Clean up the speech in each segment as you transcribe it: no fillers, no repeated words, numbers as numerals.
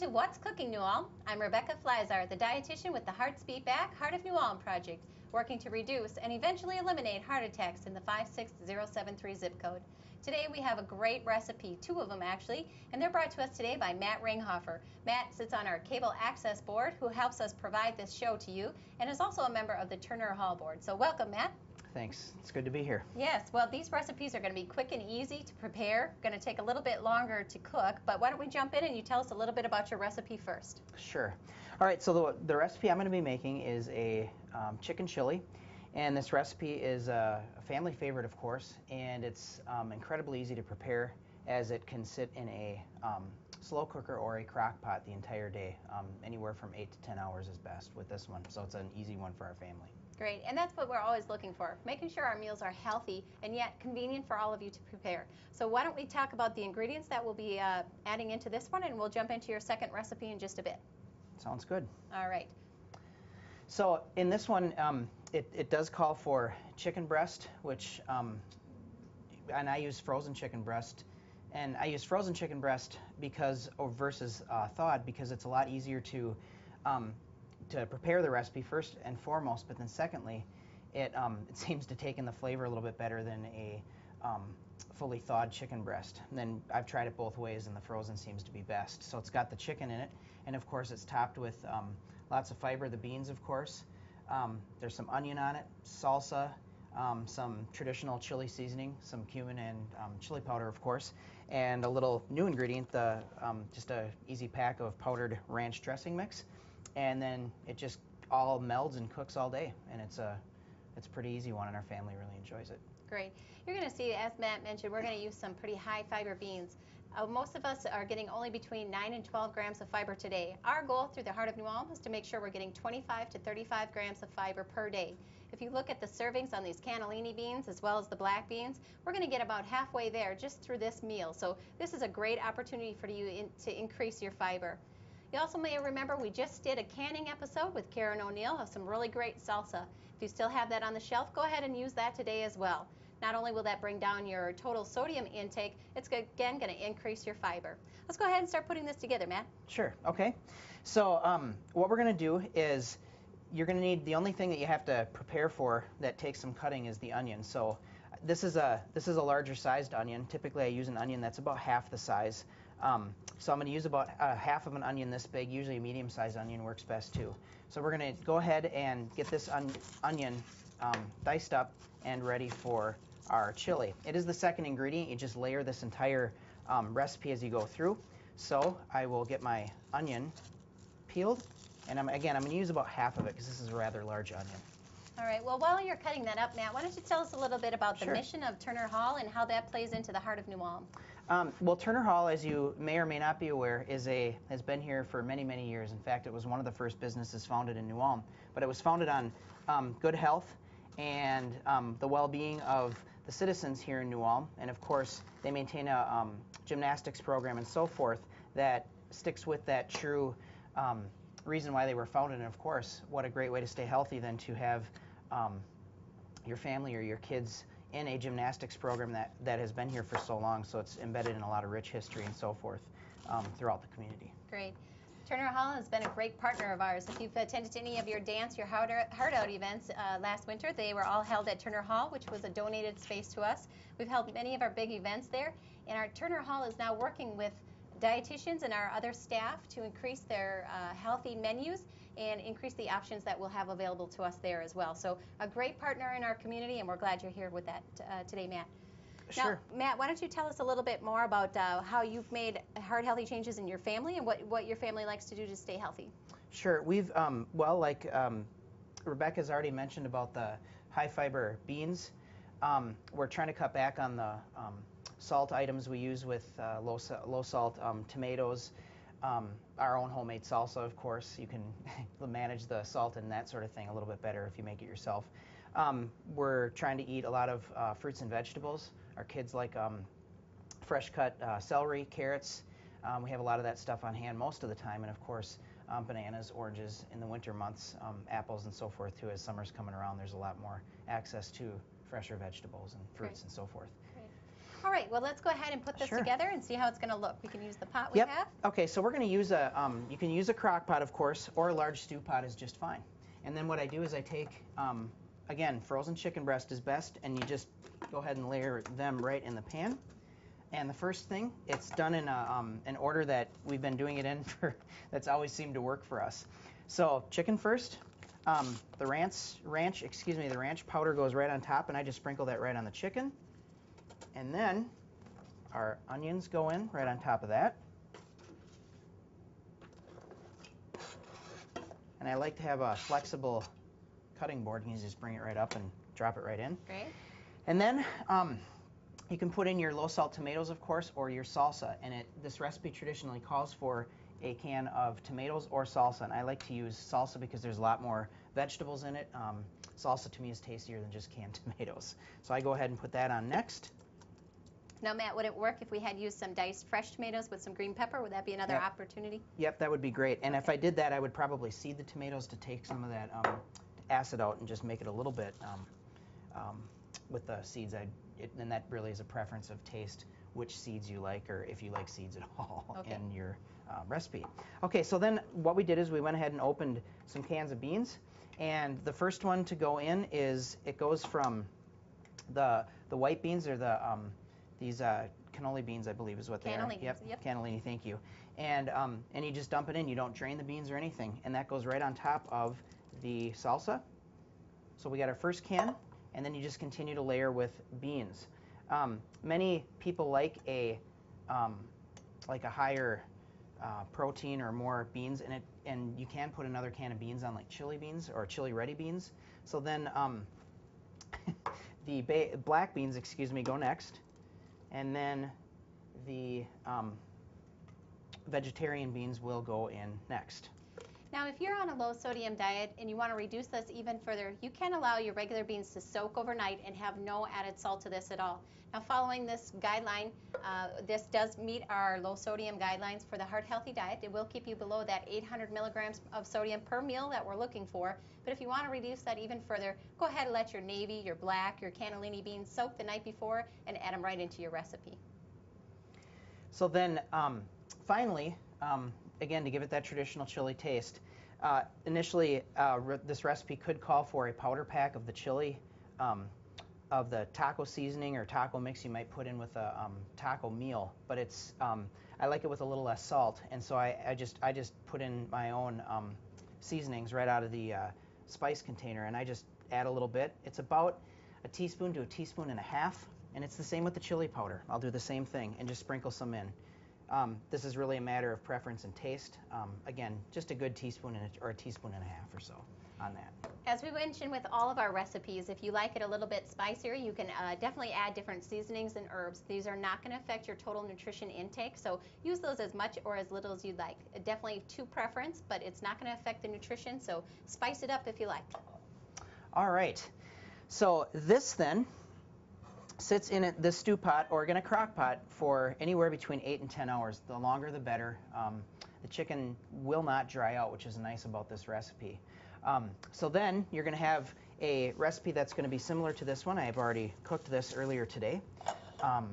to What's Cooking New Ulm. I'm Rebecca Fliszar, the dietitian with the Hearts Beat Back Heart of New Ulm project, working to reduce and eventually eliminate heart attacks in the 56073 zip code. Today we have a great recipe, two of them actually, and they're brought to us today by Matt Ringhofer. Matt sits on our cable access board, who helps us provide this show to you, and is also a member of the Turner Hall board. So welcome, Matt. Thanks. It's good to be here. Yes, well, these recipes are going to be quick and easy to prepare, going to take a little bit longer to cook, but why don't we jump in and you tell us a little bit about your recipe first. Sure. All right, so the recipe I'm going to be making is a chicken chili, and this recipe is a family favorite, of course, and it's incredibly easy to prepare, as it can sit in a slow cooker or a crock pot the entire day. Anywhere from 8 to 10 hours is best with this one, so it's an easy one for our family. Great, and that's what we're always looking for, making sure our meals are healthy and yet convenient for all of you to prepare. So why don't we talk about the ingredients that we'll be adding into this one, and we'll jump into your second recipe in just a bit. Sounds good. All right. So in this one, it does call for chicken breast, which, and I use frozen chicken breast. And I use frozen chicken breast versus thawed, because it's a lot easier to prepare the recipe first and foremost, but then secondly, it seems to take in the flavor a little bit better than a fully thawed chicken breast. And then I've tried it both ways, and the frozen seems to be best. So it's got the chicken in it, and of course it's topped with lots of fiber, the beans, of course. There's some onion on it, salsa, some traditional chili seasoning, some cumin and chili powder, of course, and a little new ingredient, just a easy pack of powdered ranch dressing mix. And then it just all melds and cooks all day, and it's a pretty easy one, and our family really enjoys it. Great. You're going to see, as Matt mentioned, we're going to use some pretty high fiber beans. Most of us are getting only between 9 and 12 grams of fiber today. Our goal through the Heart of New Ulm is to make sure we're getting 25 to 35 grams of fiber per day. If you look at the servings on these cannellini beans as well as the black beans, we're going to get about halfway there just through this meal. So this is a great opportunity for you to increase your fiber. You also may remember we just did a canning episode with Karen O'Neill of some really great salsa. If you still have that on the shelf, go ahead and use that today as well. Not only will that bring down your total sodium intake, it's again going to increase your fiber. Let's go ahead and start putting this together, Matt. Sure. Okay. So what we're going to do is you're going to need, the only thing that you have to prepare for that takes some cutting is the onion. So this is a larger sized onion. Typically I use an onion that's about half the size. So I'm going to use about half of an onion this big. Usually a medium-sized onion works best too. So we're going to go ahead and get this onion diced up and ready for our chili. It is the second ingredient. You just layer this entire recipe as you go through. So I will get my onion peeled, and I'm going to use about half of it because this is a rather large onion. All right, well, while you're cutting that up, Matt, why don't you tell us a little bit about the Sure. mission of Turner Hall and how that plays into the Heart of New Ulm? Well, Turner Hall, as you may or may not be aware, has been here for many, many years. In fact, it was one of the first businesses founded in New Ulm. But it was founded on good health and the well-being of the citizens here in New Ulm. And of course, they maintain a gymnastics program and so forth that sticks with that true reason why they were founded. And of course, what a great way to stay healthy than to have your family or your kids in a gymnastics program that has been here for so long. So it's embedded in a lot of rich history and so forth throughout the community. Great. Turner Hall has been a great partner of ours. If you've attended any of your dance, your Heart Out events last winter, they were all held at Turner Hall, which was a donated space to us. We've held many of our big events there, and our Turner Hall is now working with dietitians and our other staff to increase their healthy menus and increase the options that we'll have available to us there as well. So a great partner in our community, and we're glad you're here with that today, Matt. Sure. Now, Matt, why don't you tell us a little bit more about how you've made heart-healthy changes in your family and what your family likes to do to stay healthy? Sure. We've, well, like Rebecca's already mentioned about the high-fiber beans, we're trying to cut back on the salt items we use with low-salt tomatoes, our own homemade salsa, of course. You can manage the salt and that sort of thing a little bit better if you make it yourself. We're trying to eat a lot of fruits and vegetables. Our kids like fresh cut celery, carrots. We have a lot of that stuff on hand most of the time, and of course bananas, oranges in the winter months, apples and so forth too. As summer's coming around, there's a lot more access to fresher vegetables and fruits and so forth. Great. All right, well, let's go ahead and put this Sure. together and see how it's going to look. We can use the pot we Yep. have. Okay, so we're going to use you can use a crock pot, of course, or a large stew pot is just fine. And then what I do is I take, again, frozen chicken breast is best, and you just go ahead and layer them right in the pan. And the first thing, it's done in an order that we've been doing it in for, that's always seemed to work for us. So chicken first. The ranch powder goes right on top, and I just sprinkle that right on the chicken. And then our onions go in right on top of that. And I like to have a flexible cutting board. You can just bring it right up and drop it right in. Great. And then you can put in your low-salt tomatoes, of course, or your salsa. And this recipe traditionally calls for a can of tomatoes or salsa. And I like to use salsa because there's a lot more vegetables in it. Salsa to me is tastier than just canned tomatoes. So I go ahead and put that on next. Now, Matt, would it work if we had used some diced fresh tomatoes with some green pepper? Would that be another opportunity? Yep, that would be great. And if I did that, I would probably seed the tomatoes to take some of that acid out and just make it a little bit with the seeds. And that really is a preference of taste, which seeds you like, or if you like seeds at all in your recipe. Okay, so then what we did is we went ahead and opened some cans of beans. And the first one to go in is, it goes from the white beans, or these cannoli beans, I believe is what they are. Yep, cannellini, thank you. And you just dump it in. You don't drain the beans or anything. And that goes right on top of the salsa. So we got our first can, and then you just continue to layer with beans. Many people like a higher protein or more beans in it, and you can put another can of beans on, like chili beans or chili ready beans. So then the black beans, go next, and then the vegetarian beans will go in next. Now, if you're on a low sodium diet and you want to reduce this even further, you can allow your regular beans to soak overnight and have no added salt to this at all. Now, following this guideline, this does meet our low sodium guidelines for the heart healthy diet. It will keep you below that 800 milligrams of sodium per meal that we're looking for. But if you want to reduce that even further, go ahead and let your navy, your black, your cannellini beans soak the night before and add them right into your recipe. So then finally, again, to give it that traditional chili taste, initially this recipe could call for a powder pack of the chili, of the taco seasoning or taco mix you might put in with a taco meal, but it's I like it with a little less salt, and so I just put in my own seasonings right out of the spice container, and I just add a little bit. It's about a teaspoon to a teaspoon and a half, and it's the same with the chili powder. I'll do the same thing and just sprinkle some in. This is really a matter of preference and taste. Again, just a good teaspoon or a teaspoon and a half or so on that. As we mentioned with all of our recipes, if you like it a little bit spicier, you can definitely add different seasonings and herbs. These are not going to affect your total nutrition intake, so use those as much or as little as you'd like. Definitely to preference, but it's not going to affect the nutrition, so spice it up if you like. All right. So this then sits in this stew pot or in a crock pot for anywhere between 8 and 10 hours. The longer the better. The chicken will not dry out, which is nice about this recipe. So then you're going to have a recipe that's going to be similar to this one. I have already cooked this earlier today. All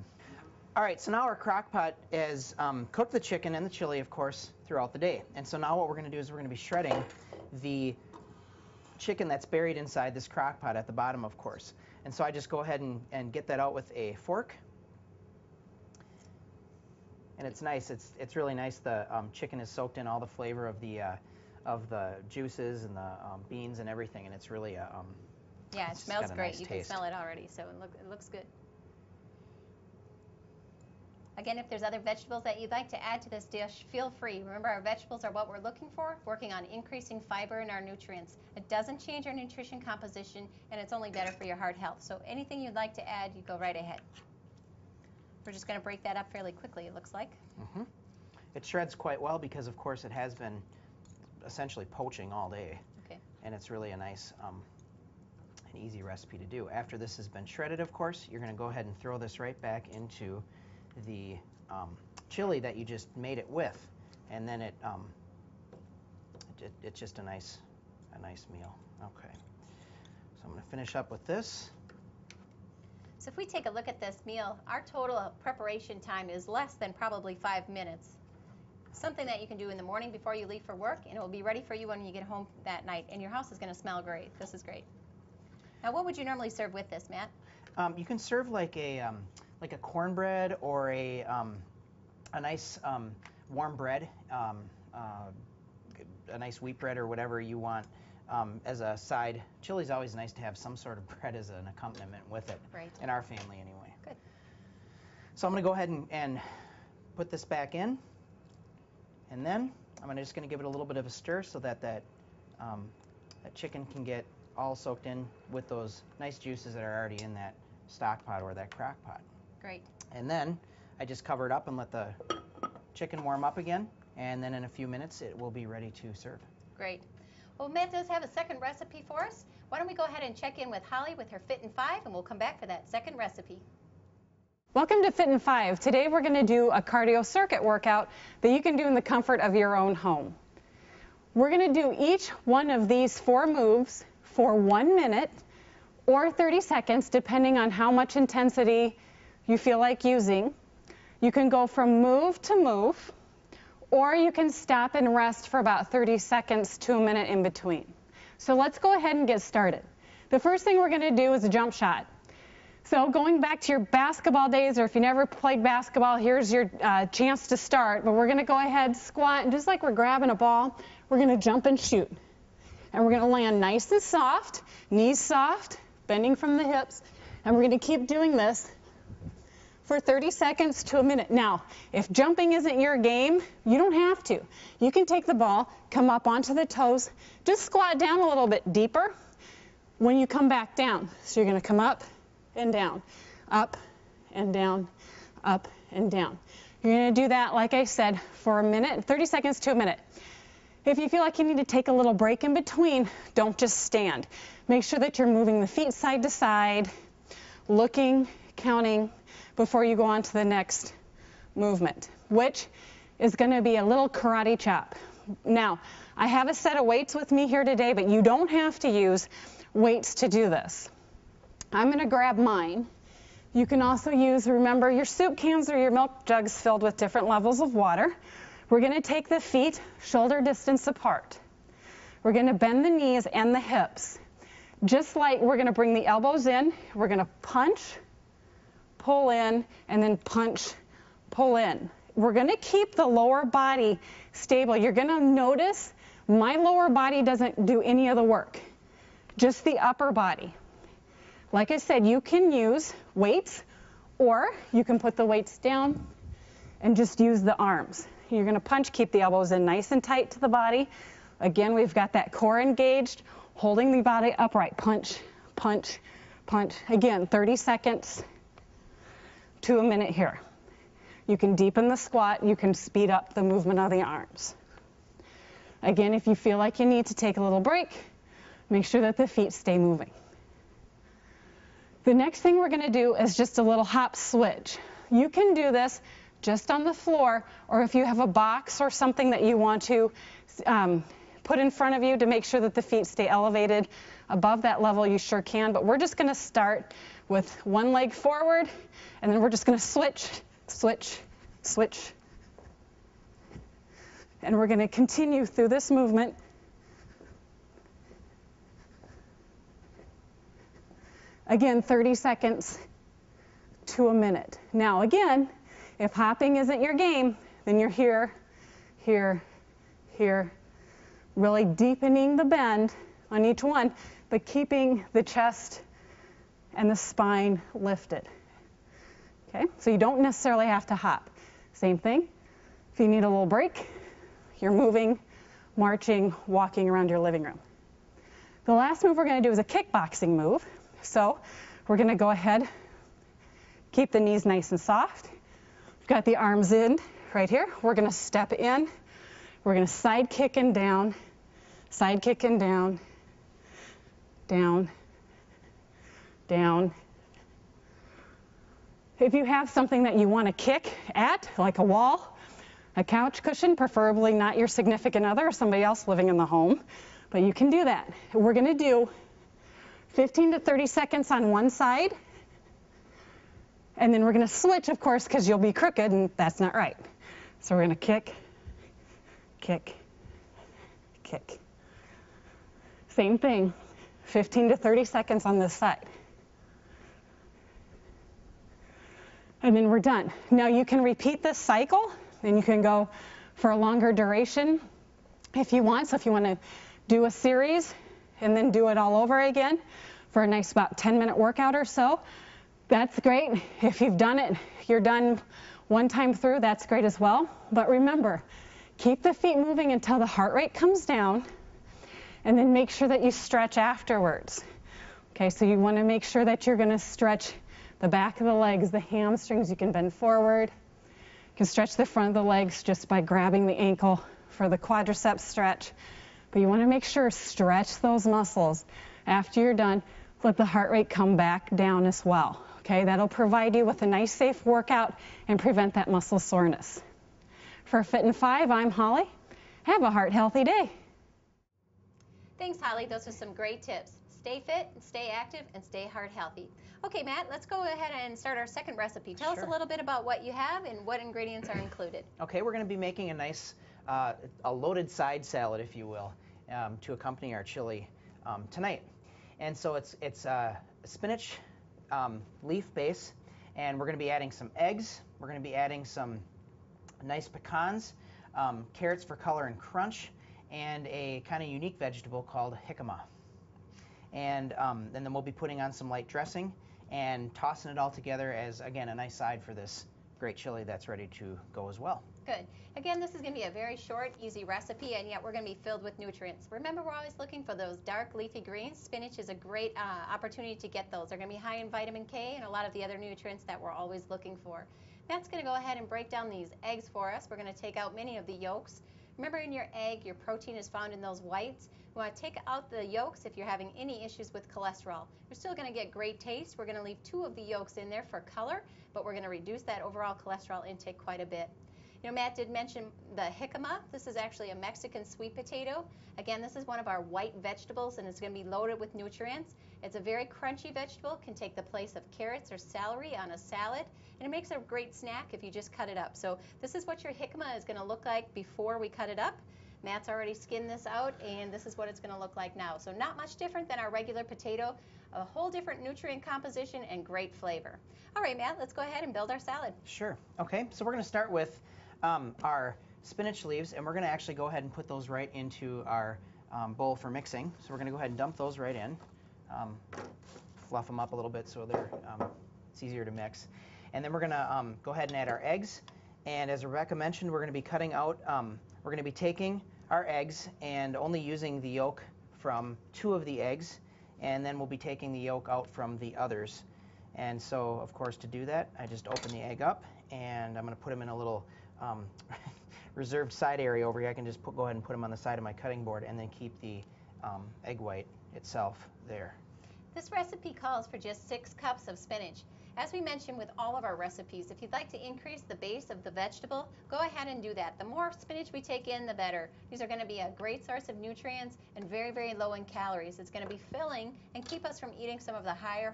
right, so now our crock pot has cooked the chicken and the chili, of course, throughout the day. And so now what we're going to do is we're going to be shredding the chicken that's buried inside this crock pot at the bottom, of course. And so I just go ahead and get that out with a fork. And it's nice. It's really nice. The chicken is soaked in all the flavor of the juices and the beans and everything, and it's really yeah, it smells great. Nice you taste. Can smell it already, so it looks good. Again, if there's other vegetables that you'd like to add to this dish, feel free. Remember, our vegetables are what we're looking for, working on increasing fiber in our nutrients. It doesn't change our nutrition composition, and it's only better for your heart health. So anything you'd like to add, you go right ahead. We're just going to break that up fairly quickly, it looks like. Mm-hmm. It shreds quite well because, of course, it has been essentially poaching all day. Okay. And it's really a nice an easy recipe to do. After this has been shredded, of course, you're going to go ahead and throw this right back into the chili that you just made it with, and then it's just a nice meal. Okay, so I'm going to finish up with this. So if we take a look at this meal, our total preparation time is less than probably 5 minutes. Something that you can do in the morning before you leave for work, and it will be ready for you when you get home that night, and your house is going to smell great. This is great. Now, what would you normally serve with this, Matt? You can serve like a cornbread or a nice warm bread, a nice wheat bread or whatever you want as a side. Chili's always nice to have some sort of bread as an accompaniment with it. Right. In our family anyway. Good. So I'm going to go ahead and put this back in, and then I'm just going to give it a little bit of a stir so that that chicken can get all soaked in with those nice juices that are already in that stock pot or that crock pot. Great. And then I just cover it up and let the chicken warm up again, and then in a few minutes it will be ready to serve. Great. Well, Matt does have a second recipe for us. Why don't we go ahead and check in with Holly with her Fit in 5, and we'll come back for that second recipe. Welcome to Fit in 5. Today we're going to do a cardio circuit workout that you can do in the comfort of your own home. We're going to do each one of these 4 moves for 1 minute or 30 seconds, depending on how much intensity you feel like using. You can go from move to move, or you can stop and rest for about 30 seconds to a minute in between. So let's go ahead and get started. The first thing we're going to do is a jump shot. So going back to your basketball days, or if you never played basketball, here's your chance to start. But we're going to go ahead, squat, and just like we're grabbing a ball, we're going to jump and shoot. And we're going to land nice and soft, knees soft, bending from the hips. And we're going to keep doing this for 30 seconds to a minute. Now, if jumping isn't your game, you don't have to. You can take the ball, come up onto the toes, just squat down a little bit deeper when you come back down. So you're going to come up and down, up and down, up and down. You're going to do that, like I said, for a minute, 30 seconds to a minute. If you feel like you need to take a little break in between, don't just stand. Make sure that you're moving the feet side to side, looking, counting, before you go on to the next movement, which is going to be a little karate chop. Now, I have a set of weights with me here today, but you don't have to use weights to do this. I'm going to grab mine. You can also use, remember, your soup cans or your milk jugs filled with different levels of water. We're going to take the feet shoulder distance apart. We're going to bend the knees and the hips. Just like we're going to bring the elbows in, we're going to punch, pull in, and then punch, pull in. We're going to keep the lower body stable. You're going to notice my lower body doesn't do any of the work, just the upper body. Like I said, you can use weights, or you can put the weights down and just use the arms. You're going to punch, keep the elbows in nice and tight to the body. Again, we've got that core engaged, holding the body upright. Punch, punch, punch. Again, 30 seconds to a minute here. You can deepen the squat. You can speed up the movement of the arms. Again, if you feel like you need to take a little break, make sure that the feet stay moving. The next thing we're going to do is just a little hop switch. You can do this just on the floor, or if you have a box or something that you want to put in front of you to make sure that the feet stay elevated above that level, you sure can. But we're just going to start with one leg forward, and then we're just going to switch, switch, switch. And we're going to continue through this movement. Again, 30 seconds to a minute. Now again, if hopping isn't your game, then you're here, here, here, really deepening the bend on each one, but keeping the chest and the spine lifted. Okay, so you don't necessarily have to hop. Same thing, if you need a little break, you're moving, marching, walking around your living room. The last move we're going to do is a kickboxing move. So we're going to go ahead, keep the knees nice and soft. We've got the arms in right here. We're going to step in. We're going to side kick and down, side kick and down, down, down. If you have something that you want to kick at, like a wall, a couch cushion, preferably not your significant other or somebody else living in the home, but you can do that. We're going to do 15 to 30 seconds on one side, And then we're going to switch, of course, because you'll be crooked, and that's not right. So we're going to kick, kick, kick. Same thing, 15 to 30 seconds on this side. And then we're done. Now you can repeat this cycle, and you can go for a longer duration if you want. So if you want to do a series and then do it all over again for a nice about 10-minute workout or so, that's great. If you've done it, you're done one time through, that's great as well. But remember, keep the feet moving until the heart rate comes down, and then make sure that you stretch afterwards. Okay, so you want to make sure that you're going to stretch the back of the legs, the hamstrings. You can bend forward. You can stretch the front of the legs just by grabbing the ankle for the quadriceps stretch. But you want to make sure stretch those muscles. After you're done, let the heart rate come back down as well. Okay, that'll provide you with a nice safe workout and prevent that muscle soreness. For Fit in 5, I'm Holly. Have a heart healthy day. Thanks, Holly. Those are some great tips. Stay fit, stay active, and stay heart healthy. Okay, Matt, let's go ahead and start our second recipe. Tell us a little bit about what you have and what ingredients are included. Okay, we're going to be making a nice, a loaded side salad, if you will, to accompany our chili tonight. And so it's spinach leaf base, and we're going to be adding some eggs. We're going to be adding some nice pecans, carrots for color and crunch, and a kind of unique vegetable called jicama. And then we'll be putting on some light dressing and tossing it all together as, again, a nice side for this great chili that's ready to go as well. Good. Again, this is going to be a very short, easy recipe, and yet we're going to be filled with nutrients. Remember, we're always looking for those dark leafy greens. Spinach is a great opportunity to get those. They're going to be high in vitamin K and a lot of the other nutrients that we're always looking for. Matt's going to go ahead and break down these eggs for us. We're going to take out many of the yolks. Remember, in your egg, your protein is found in those whites. You want to take out the yolks if you're having any issues with cholesterol. You're still going to get great taste. We're going to leave 2 of the yolks in there for color, but we're going to reduce that overall cholesterol intake quite a bit. You know, Matt did mention the jicama. This is actually a Mexican sweet potato. Again, this is one of our white vegetables, and it's going to be loaded with nutrients. It's a very crunchy vegetable, can take the place of carrots or celery on a salad, and it makes a great snack if you just cut it up. So this is what your jicama is going to look like before we cut it up. Matt's already skinned this out, and this is what it's going to look like now. So not much different than our regular potato, a whole different nutrient composition and great flavor. All right, Matt, let's go ahead and build our salad. Sure. Okay, so we're going to start with our spinach leaves, and we're going to actually go ahead and put those right into our bowl for mixing. So we're going to go ahead and dump those right in, fluff them up a little bit so they're it's easier to mix. And then we're going to go ahead and add our eggs. And as Rebecca mentioned, we're going to be cutting out, we're going to be taking our eggs and only using the yolk from 2 of the eggs, and then we'll be taking the yolk out from the others. And so, of course, to do that, I just open the egg up, and I'm going to put them in a little reserved side area over here. I can just go ahead and put them on the side of my cutting board and then keep the egg white itself there. This recipe calls for just 6 cups of spinach. As we mentioned with all of our recipes, if you'd like to increase the base of the vegetable, go ahead and do that. The more spinach we take in, the better. These are going to be a great source of nutrients and very, very low in calories. It's going to be filling and keep us from eating some of the higher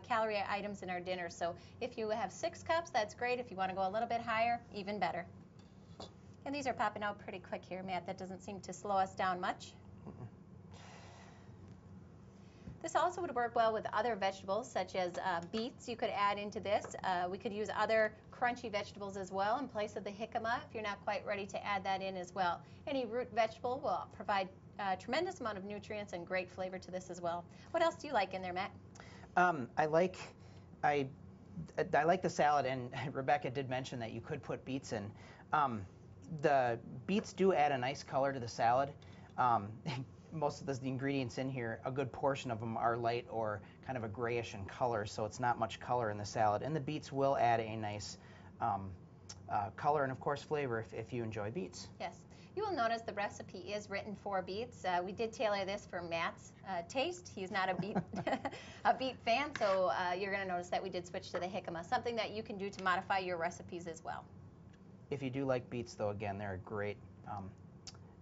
calorie items in our dinner. So if you have 6 cups, that's great. If you want to go a little bit higher, even better. And these are popping out pretty quick here, Matt. That doesn't seem to slow us down much. This also would work well with other vegetables, such as beets. You could add into this. We could use other crunchy vegetables as well in place of the jicama if you're not quite ready to add that in as well. Any root vegetable will provide a tremendous amount of nutrients and great flavor to this as well. What else do you like in there, Matt? I like the salad, and Rebecca did mention that you could put beets in. The beets do add a nice color to the salad. Most of the ingredients in here, a good portion of them are light or kind of a grayish in color, so it's not much color in the salad. And the beets will add a nice color and, of course, flavor if you enjoy beets. Yes. You will notice the recipe is written for beets. We did tailor this for Matt's taste. He's not a beet a beet fan, so you're going to notice that we did switch to the jicama, something that you can do to modify your recipes as well. If you do like beets, though, again, they're a great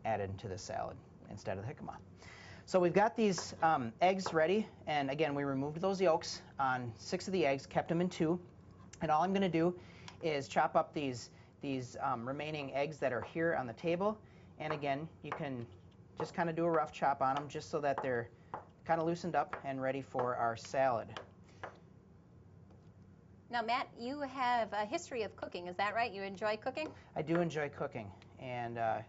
added to the salad instead of the jicama. So we've got these eggs ready, and again, we removed those yolks on 6 of the eggs, kept them in 2, And all I'm going to do is chop up these remaining eggs that are here on the table. And again, you can just kind of do a rough chop on them just so that they're kind of loosened up and ready for our salad. Now, Matt, you have a history of cooking. Is that right? You enjoy cooking? I do enjoy cooking, and I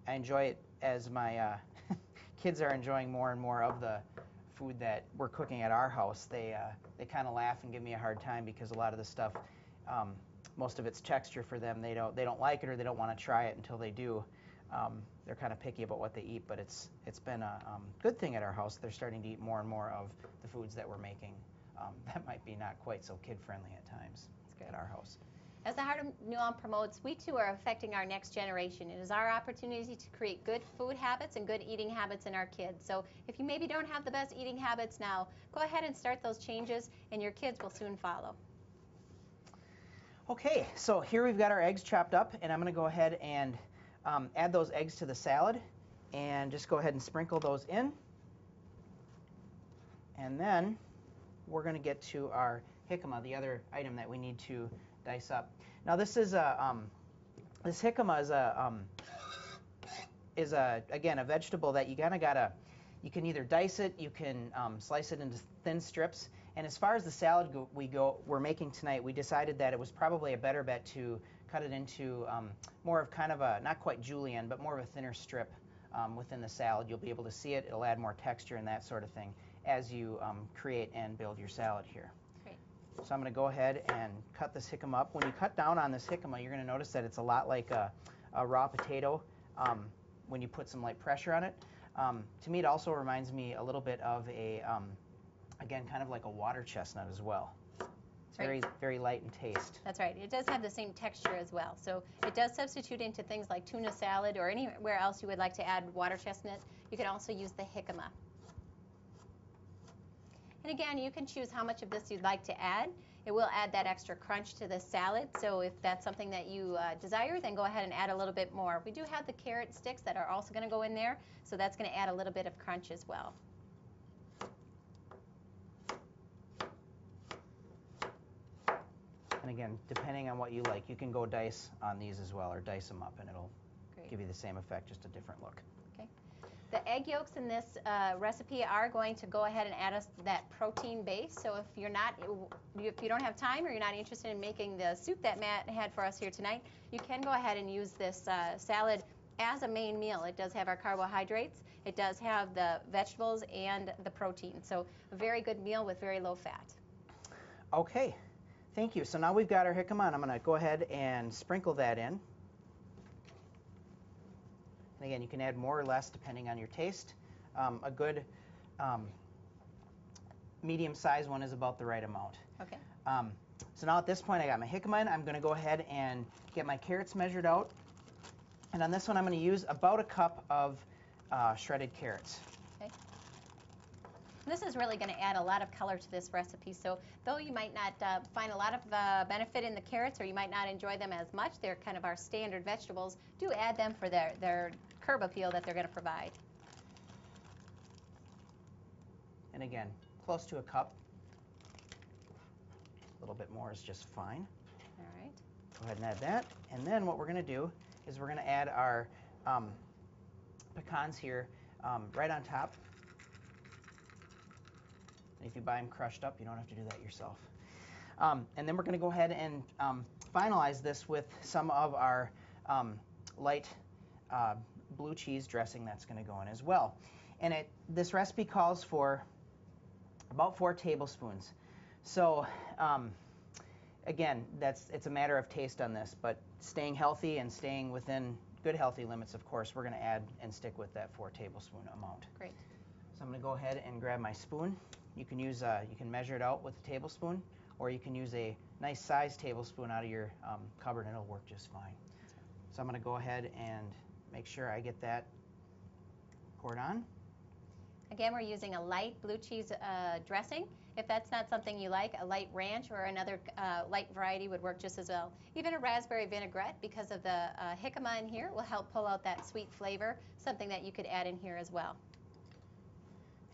enjoy it as my kids are enjoying more and more of the food that we're cooking at our house. They kind of laugh and give me a hard time because a lot of the stuff, most of its texture for them, they don't like it or they don't want to try it until they do. They're kind of picky about what they eat, but it's been a good thing at our house. They're starting to eat more and more of the foods that we're making. That might be not quite so kid-friendly at times at our house. As the Heart of New Ulm promotes, we too are affecting our next generation. It is our opportunity to create good food habits and good eating habits in our kids. So if you maybe don't have the best eating habits now, go ahead and start those changes, and your kids will soon follow. Okay, so here we've got our eggs chopped up, and I'm going to go ahead and add those eggs to the salad, and just go ahead and sprinkle those in. And then we're going to get to our jicama, the other item that we need to dice up. Now this is this jicama is again a vegetable that you you can either dice it, you can slice it into thin strips. And as far as the salad we're making tonight, we decided that it was probably a better bet to cut it into more of kind of a, not quite julienne, but more of a thinner strip within the salad. You'll be able to see it. It'll add more texture and that sort of thing as you create and build your salad here. Great. So I'm going to go ahead and cut this jicama up. When you cut down on this jicama, you're going to notice that it's a lot like a raw potato when you put some light pressure on it. To me, it also reminds me a little bit of a, again, kind of like a water chestnut as well. It's very, very light in taste. That's right. It does have the same texture as well. So it does substitute into things like tuna salad or anywhere else you would like to add water chestnut. You can also use the jicama. And again, you can choose how much of this you'd like to add. It will add that extra crunch to the salad. So if that's something that you desire, then go ahead and add a little bit more. We do have the carrot sticks that are also going to go in there. So that's going to add a little bit of crunch as well. And again, depending on what you like, you can go dice on these as well, or dice them up, and it'll give you the same effect, just a different look. Okay. The egg yolks in this recipe are going to go ahead and add us that protein base. So if you don't have time or you're not interested in making the soup that Matt had for us here tonight, you can go ahead and use this salad as a main meal. It does have our carbohydrates, it does have the vegetables and the protein. So a very good meal with very low fat. Okay. Thank you. So now we've got our jicama, and I'm going to go ahead and sprinkle that in. And again, you can add more or less depending on your taste. A good medium-sized one is about the right amount. Okay. So now at this point, I got my jicama in. I'm going to go ahead and get my carrots measured out. And on this one, I'm going to use about a cup of shredded carrots. This is really going to add a lot of color to this recipe. So though you might not find a lot of benefit in the carrots, or you might not enjoy them as much, they're kind of our standard vegetables, do add them for their curb appeal that they're going to provide. And again, close to a cup. A little bit more is just fine. All right. Go ahead and add that. And then what we're going to do is we're going to add our pecans here right on top. If you buy them crushed up, you don't have to do that yourself. And then we're going to go ahead and finalize this with some of our light blue cheese dressing that's going to go in as well. And this recipe calls for about 4 tablespoons. So again, it's a matter of taste on this, but staying healthy and staying within good healthy limits, of course, we're going to add and stick with that 4 tablespoon amount. Great. So I'm going to go ahead and grab my spoon. You can use you can measure it out with a tablespoon, or you can use a nice sized tablespoon out of your cupboard, and it'll work just fine. So I'm going to go ahead and make sure I get that poured on. Again, we're using a light blue cheese dressing. If that's not something you like, a light ranch or another light variety would work just as well. Even a raspberry vinaigrette, because of the jicama in here, will help pull out that sweet flavor, something that you could add in here as well.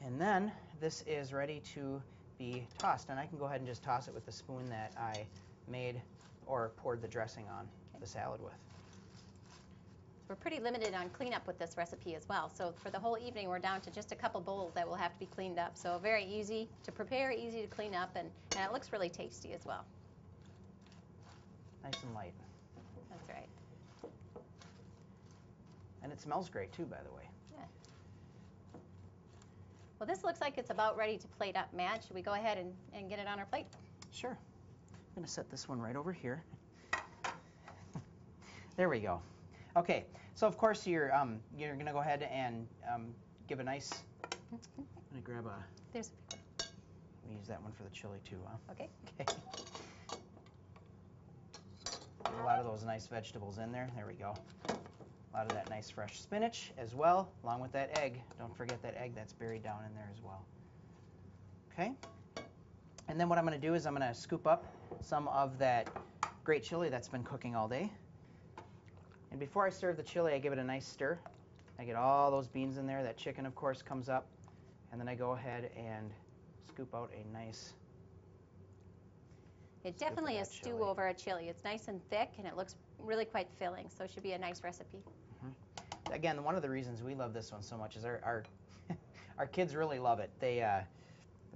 And then this is ready to be tossed, and I can go ahead and just toss it with the spoon that I made or poured the dressing on the salad with. We're pretty limited on cleanup with this recipe as well. So for the whole evening, we're down to just a couple bowls that will have to be cleaned up. So very easy to prepare, easy to clean up, and it looks really tasty as well. Nice and light. That's right. And it smells great too, by the way. Yeah. Well, this looks like it's about ready to plate up. Matt, should we go ahead and get it on our plate? Sure. I'm going to set this one right over here. There we go. Okay, so of course you're going to go ahead and give a nice, I'm going to grab a, There's we use that one for the chili too, huh? Okay. Okay. Get a lot of those nice vegetables in there. There we go. A lot of that nice fresh spinach as well, along with that egg. Don't forget that egg that's buried down in there as well. Okay. And then what I'm going to do is I'm going to scoop up some of that great chili that's been cooking all day. And before I serve the chili, I give it a nice stir. I get all those beans in there. That chicken, of course, comes up. And then I go ahead and scoop out a nice It's definitely a stew chili. over a chili. It's nice and thick, and it looks really quite filling, so it should be a nice recipe. Mm-hmm. Again, one of the reasons we love this one so much is our our kids really love it. They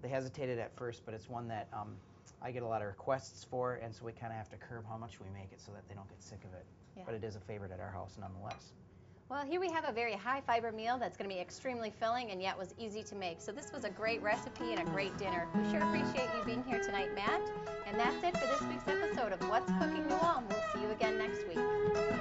hesitated at first, but it's one that I get a lot of requests for, and so we kind of have to curb how much we make it so that they don't get sick of it. Yeah. But it is a favorite at our house nonetheless. Well, here we have a very high fiber meal that's going to be extremely filling and yet was easy to make. So this was a great recipe and a great dinner. We sure appreciate you being here tonight, Matt. And that's it for this week's episode of What's Cooking New Ulm. We'll see you again next week.